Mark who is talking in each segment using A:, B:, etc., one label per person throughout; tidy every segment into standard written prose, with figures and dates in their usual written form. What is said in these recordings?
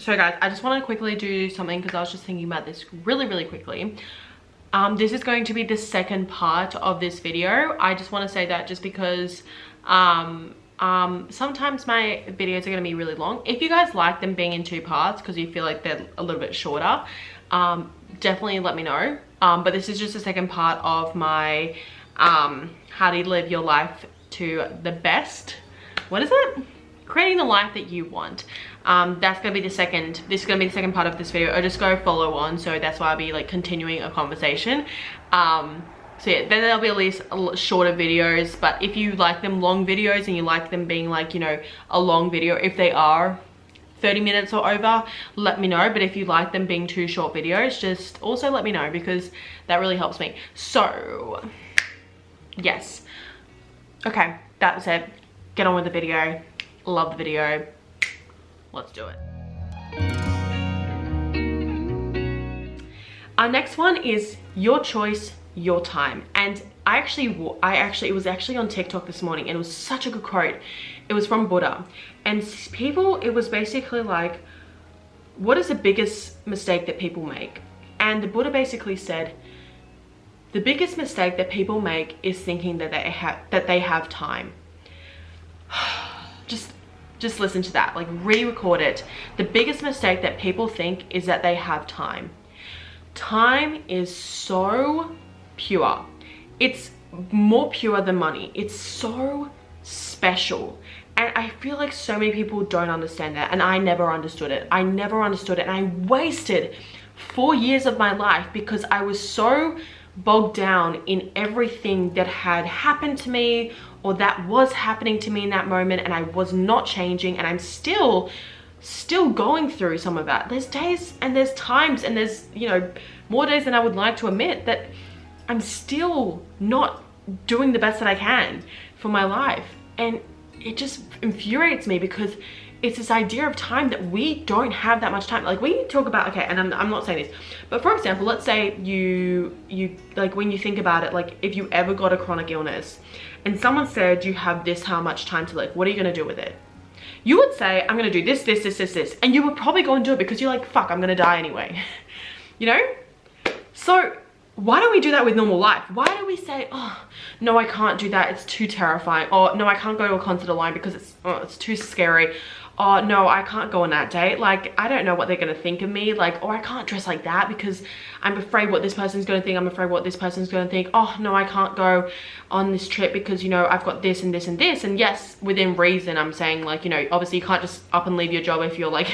A: So guys, I just want to quickly do something because I was just thinking about this really quickly. This is going to be the second part of this video. I just want to say that just because sometimes my videos are going to be really long. If you guys like them being in 2 parts because you feel like they're a little bit shorter, definitely let me know. But this is just the second part of my how do you live your life to the best. What is it? Creating the life that you want. That's gonna be this is gonna be the second part of this video. I'll just go follow on, so that's why I'll be like continuing a conversation. So yeah, then there'll be at least shorter videos, but if you like them long videos and you like them being like, you know, a long video, if they are 30 minutes or over, let me know. But if you like them being 2 short videos, just also let me know, because that really helps me. So yes, okay, that was it. Get on with the video. Love the video. Let's do it. Our next one is your choice, your time. And it was actually on TikTok this morning, and it was such a good quote. It was from Buddha, and it was basically like, what is the biggest mistake that people make? And the Buddha basically said, the biggest mistake that people make is thinking that they have time. Just listen to that, like re-record it. The biggest mistake that people think is that they have time. Time is so pure. It's more pure than money. It's so special. And I feel like so many people don't understand that. And I never understood it. And I wasted 4 years of my life because I was so bogged down in everything that had happened to me or that was happening to me in that moment, and I was not changing, and I'm still going through some of that. There's days and there's times and there's, you know, more days than I would like to admit that I'm still not doing the best that I can for my life. And it just infuriates me because it's this idea of time that we don't have that much time. Like when you talk about, okay, and I'm not saying this, but for example, let's say you like, when you think about it, like if you ever got a chronic illness and someone said you have this how much time to live, what are you gonna do with it? You would say, I'm gonna do this, and you would probably go and do it because you're like, fuck, I'm gonna die anyway. You know? So why don't we do that with normal life? Why do we say, oh, no, I can't do that, it's too terrifying. Or no, I can't go to a concert alone because it's too scary. Oh no, I can't go on that date. Like, I don't know what they're gonna think of me. Like, or I can't dress like that because I'm afraid what this person's gonna think. I'm afraid what this person's gonna think. Oh no, I can't go on this trip because, you know, I've got this and this and this. And yes, within reason, I'm saying, like, you know, obviously you can't just up and leave your job if you're like,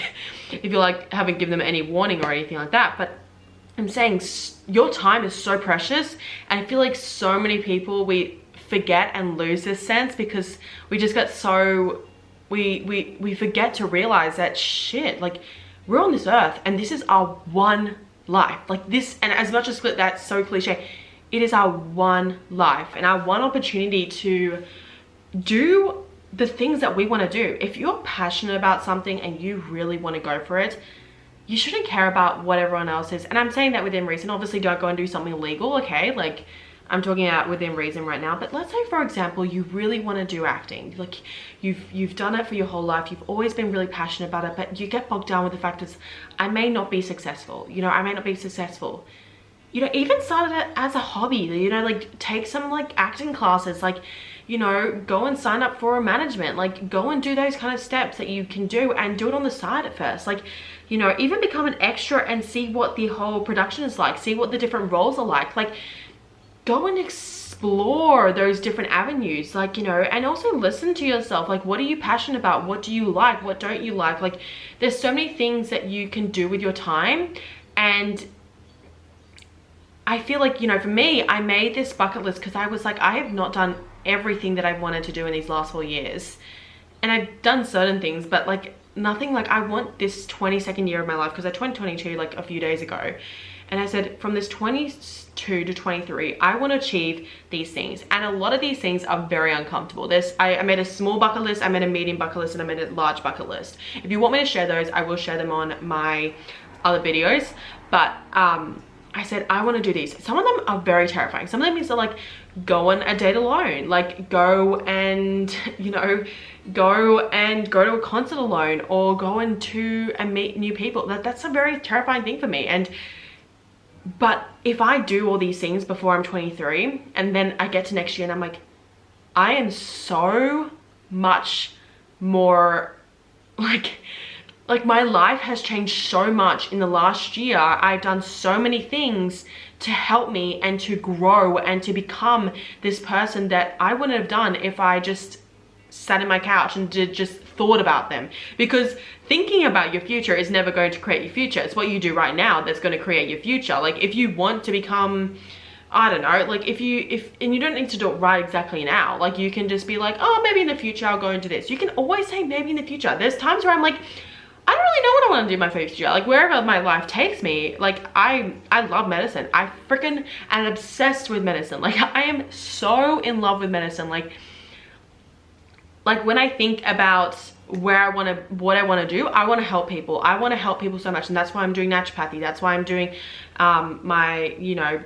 A: haven't given them any warning or anything like that. But I'm saying your time is so precious, and I feel like so many people, we forget and lose this sense because we just get so, we forget to realize that shit, like we're on this earth and this is our one life. Like this, and as much as that's so cliche, it is our one life and our one opportunity to do the things that we want to do. If you're passionate about something and you really want to go for it, you shouldn't care about what everyone else is. And I'm saying that within reason. Obviously don't go and do something illegal, okay? Like, I'm talking about within reason right now. But let's say, for example, you really want to do acting. Like, you've done it for your whole life. You've always been really passionate about it, but you get bogged down with the fact that I may not be successful. You know, I may not be successful. You know, even started it as a hobby. You know, like, take some, like, acting classes. Like, you know, go and sign up for a management. Like, go and do those kind of steps that you can do, and do it on the side at first. Like, you know, even become an extra and see what the whole production is like. See what the different roles are like. Like, go and explore those different avenues, like, you know, and also listen to yourself. Like, what are you passionate about? What do you like? What don't you like? Like, there's so many things that you can do with your time. And I feel like, you know, for me, I made this bucket list because I was like, I have not done everything that I wanted to do in these last 4 years. And I've done certain things, but like nothing. Like, I want this 22nd year of my life, because I turned 22 like a few days ago. And I said, from this 22 to 23, I want to achieve these things. And a lot of these things are very uncomfortable. I made a small bucket list, I made a medium bucket list, and I made a large bucket list. If you want me to share those, I will share them on my other videos. But I said, I want to do these. Some of them are very terrifying. Some of them is to like go on a date alone, like go and, you know, go to a concert alone, or go and meet new people. That's a very terrifying thing for me. But if I do all these things before I'm 23, and then I get to next year and I'm like, I am so much more like my life has changed so much in the last year. I've done so many things to help me and to grow and to become this person that I wouldn't have done if I just sat in my couch and just thought about them. Because thinking about your future is never going to create your future. It's what you do right now that's going to create your future. Like if you want to become, I don't know, like and you don't need to do it right exactly now. Like you can just be like, oh, maybe in the future I'll go into this. You can always say maybe in the future. There's times where I'm like, I don't really know what I want to do in my future. Like wherever my life takes me, like I love medicine. I freaking am obsessed with medicine. Like I am so in love with medicine. Like when I think about what I want to do, I want to help people. I want to help people so much. And that's why I'm doing naturopathy. That's why I'm doing my, you know,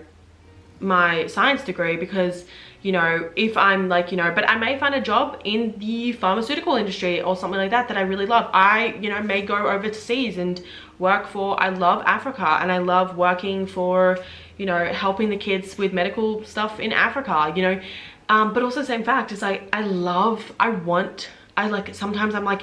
A: my science degree, because, you know, if I'm like, you know, but I may find a job in the pharmaceutical industry or something like that I really love. I, you know, may go overseas and work for, I love Africa, and I love working for, you know, helping the kids with medical stuff in Africa, you know. But also the same fact is like, sometimes I'm like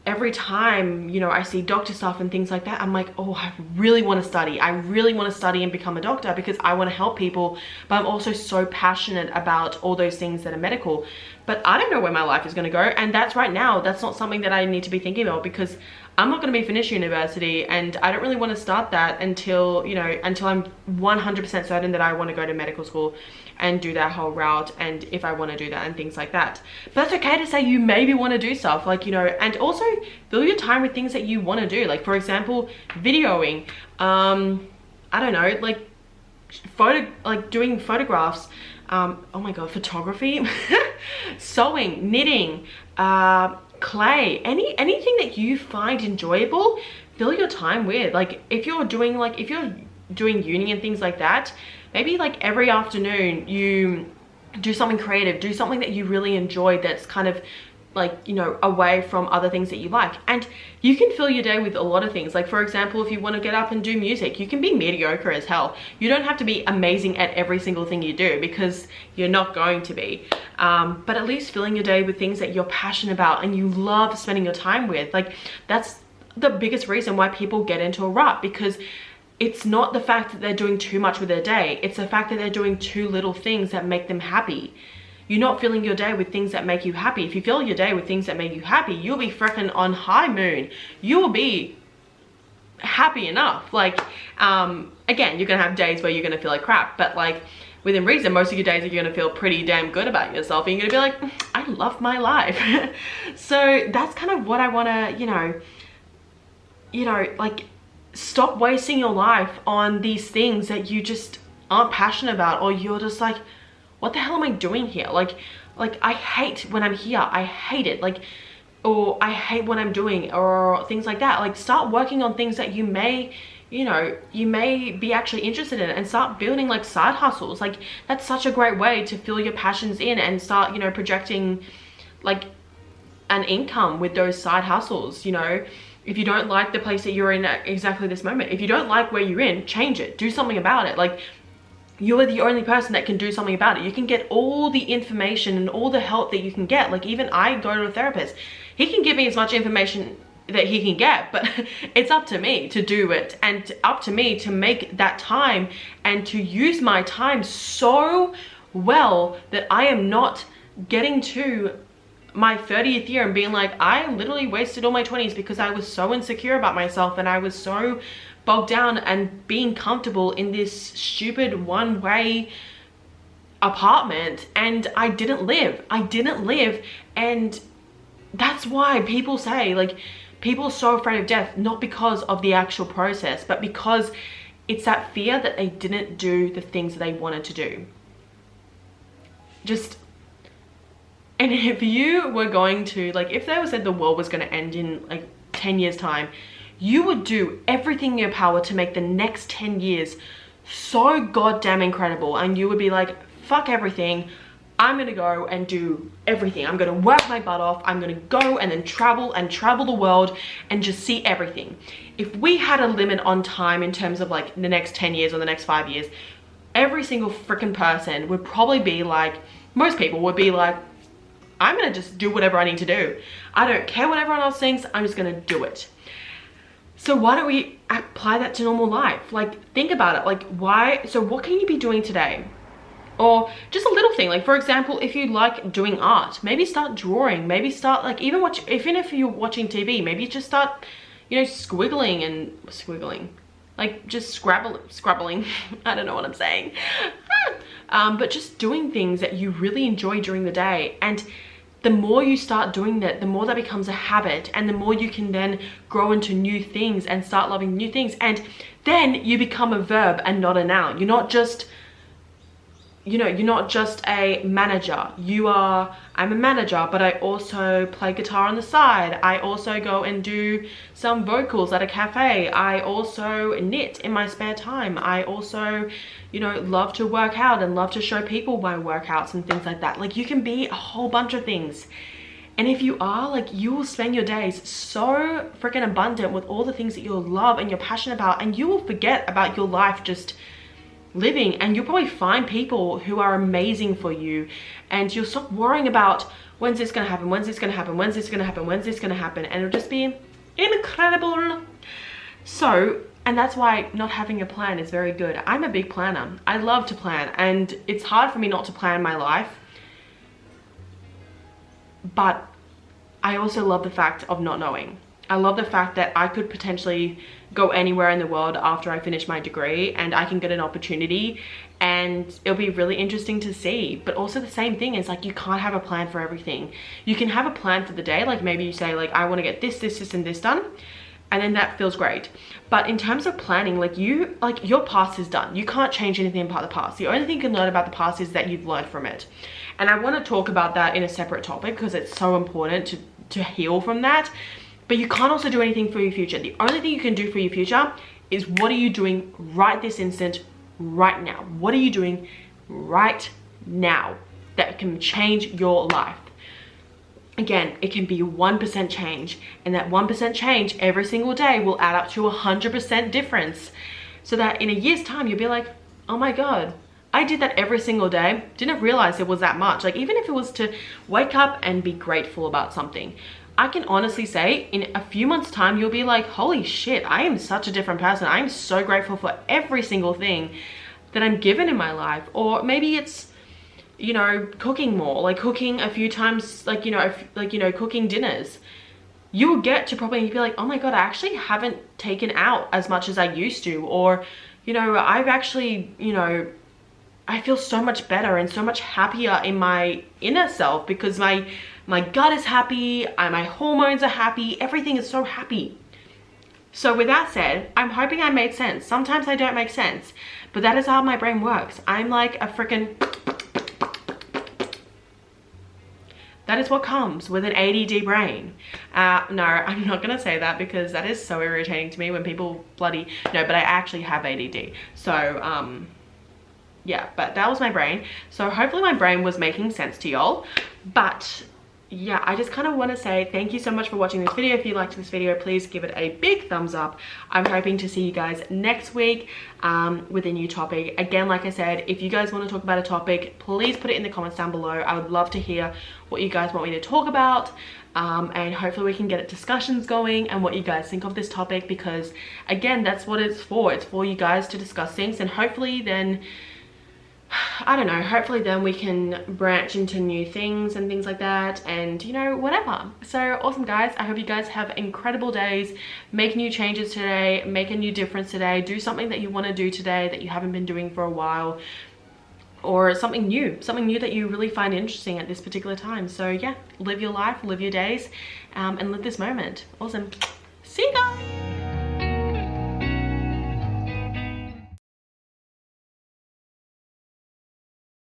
A: every time, you know, I see doctor stuff and things like that, I'm like, oh, I really want to study. I really want to study and become a doctor because I want to help people. But I'm also so passionate about all those things that are medical. But I don't know where my life is going to go. And that's right now, that's not something that I need to be thinking about, because I'm not going to be finished university, and I don't really want to start that until, you know, until I'm 100% certain that I want to go to medical school and do that whole route, and if I want to do that and things like that. But that's okay to say you maybe want to do stuff, like, you know, and also fill your time with things that you want to do. Like for example, videoing, I don't know, like doing photographs, oh my god, photography, sewing, knitting, clay, anything that you find enjoyable, fill your time with. Like if you're doing uni and things like that, maybe like every afternoon you do something creative, do something that you really enjoy, that's kind of like, you know, away from other things that you like. And you can fill your day with a lot of things. Like for example, if you want to get up and do music, you can be mediocre as hell. You don't have to be amazing at every single thing you do, because you're not going to be. But at least filling your day with things that you're passionate about and you love spending your time with. Like that's the biggest reason why people get into a rut, because it's not the fact that they're doing too much with their day. It's the fact that they're doing too little things that make them happy. You're not filling your day with things that make you happy. If you fill your day with things that make you happy, you'll be freaking on high moon. You will be happy enough. Like, again, you're gonna have days where you're gonna feel like crap, but like within reason, most of your days are you're gonna feel pretty damn good about yourself, and you're gonna be like, I love my life. So that's kind of what I wanna, you know, like stop wasting your life on these things that you just aren't passionate about, or you're just like, what the hell am I doing here? Like I hate when I'm here. I hate it. Like, or I hate what I'm doing, or things like that. Like start working on things that you may, you know, you may be actually interested in, and start building like side hustles. Like that's such a great way to fill your passions in and start, you know, projecting like an income with those side hustles. You know, if you don't like the place that you're in at exactly this moment, if you don't like where you're in, change it, do something about it. Like you are the only person that can do something about it. You can get all the information and all the help that you can get. Like even I go to a therapist, he can give me as much information that he can get, but it's up to me to do it, and up to me to make that time and to use my time so well that I am not getting to my 30th year and being like, I literally wasted all my 20s because I was so insecure about myself, and I was so bogged down and being comfortable in this stupid one-way apartment, and I didn't live. And that's why people say, like, people are so afraid of death, not because of the actual process, but because it's that fear that they didn't do the things that they wanted to do. And if you were going to, like, if they said the world was going to end in like 10 years time, you would do everything in your power to make the next 10 years so goddamn incredible. And you would be like, fuck everything. I'm gonna go and do everything. I'm gonna work my butt off. I'm gonna go and then travel the world and just see everything. If we had a limit on time in terms of like the next 10 years or the next 5 years, every single freaking person would probably be like, most people would be like, I'm gonna just do whatever I need to do. I don't care what everyone else thinks, I'm just gonna do it. So why don't we apply that to normal life? Like, think about it. Like, why? So what can you be doing today? Or just a little thing, like for example, if you like doing art, maybe start drawing, maybe start like even if you're watching TV, maybe just start, you know, squiggling, like just scrabbling. I don't know what I'm saying. But just doing things that you really enjoy during the day. And the more you start doing that, the more that becomes a habit, and the more you can then grow into new things and start loving new things. And then you become a verb and not a noun. You're not just, you know, you're not just a manager. I'm a manager, but I also play guitar on the side. I also go and do some vocals at a cafe. I also knit in my spare time. I also, you know, love to work out and love to show people my workouts and things like that. Like, you can be a whole bunch of things. And if you are, like, you will spend your days so freaking abundant with all the things that you love and you're passionate about, and you will forget about your life just living, and you'll probably find people who are amazing for you, and you'll stop worrying about when's this gonna happen, when's this gonna happen, when's this gonna happen, when's this gonna happen, and it'll just be incredible. So, and that's why not having a plan is very good. I'm a big planner. I love to plan, and it's hard for me not to plan my life, but I also love the fact of not knowing. I love the fact that I could potentially go anywhere in the world after I finish my degree, and I can get an opportunity, and it'll be really interesting to see. But also the same thing is, like, you can't have a plan for everything. You can have a plan for the day, like maybe you say like, I want to get this and this done, and then that feels great. But in terms of planning, like your past is done. You can't change anything about the past. The only thing you can learn about the past is that you've learned from it. And I want to talk about that in a separate topic because it's so important to heal from that. But you can't also do anything for your future. The only thing you can do for your future is, what are you doing right this instant, right now? What are you doing right now that can change your life? Again, it can be 1% change, and that 1% change every single day will add up to 100% difference. So that in a year's time, you'll be like, oh my God, I did that every single day. Didn't realize it was that much. Like, even if it was to wake up and be grateful about something, I can honestly say in a few months' time, you'll be like, holy shit, I am such a different person. I'm so grateful for every single thing that I'm given in my life. Or maybe it's, you know, cooking more, like cooking a few times, like, you know, cooking dinners. You will get to probably be like, oh my God, I actually haven't taken out as much as I used to. Or, you know, I've actually, you know, I feel so much better and so much happier in my inner self because my gut is happy, my hormones are happy, everything is so happy. So with that said, I'm hoping I made sense. Sometimes I don't make sense, but that is how my brain works. I'm like a freaking... That is what comes with an ADD brain. No, I'm not gonna say that because that is so irritating to me when people bloody... No, but I actually have ADD. So, yeah, but that was my brain. So hopefully my brain was making sense to y'all. But yeah, I just kind of want to say thank you so much for watching this video. If you liked this video, please give it a big thumbs up. I'm hoping to see you guys next week with a new topic. Again, like I said, if you guys want to talk about a topic, please put it in the comments down below. I would love to hear what you guys want me to talk about. And hopefully we can get discussions going and what you guys think of this topic, because again, that's what it's for. It's for you guys to discuss things, and hopefully then, I don't know, hopefully then we can branch into new things and things like that, and you know, whatever. So awesome, guys. I hope you guys have incredible days. Make new changes today, make a new difference today, do something that you want to do today that you haven't been doing for a while, or something new that you really find interesting at this particular time. So yeah, live your life, live your days, and live this moment. Awesome. See you guys.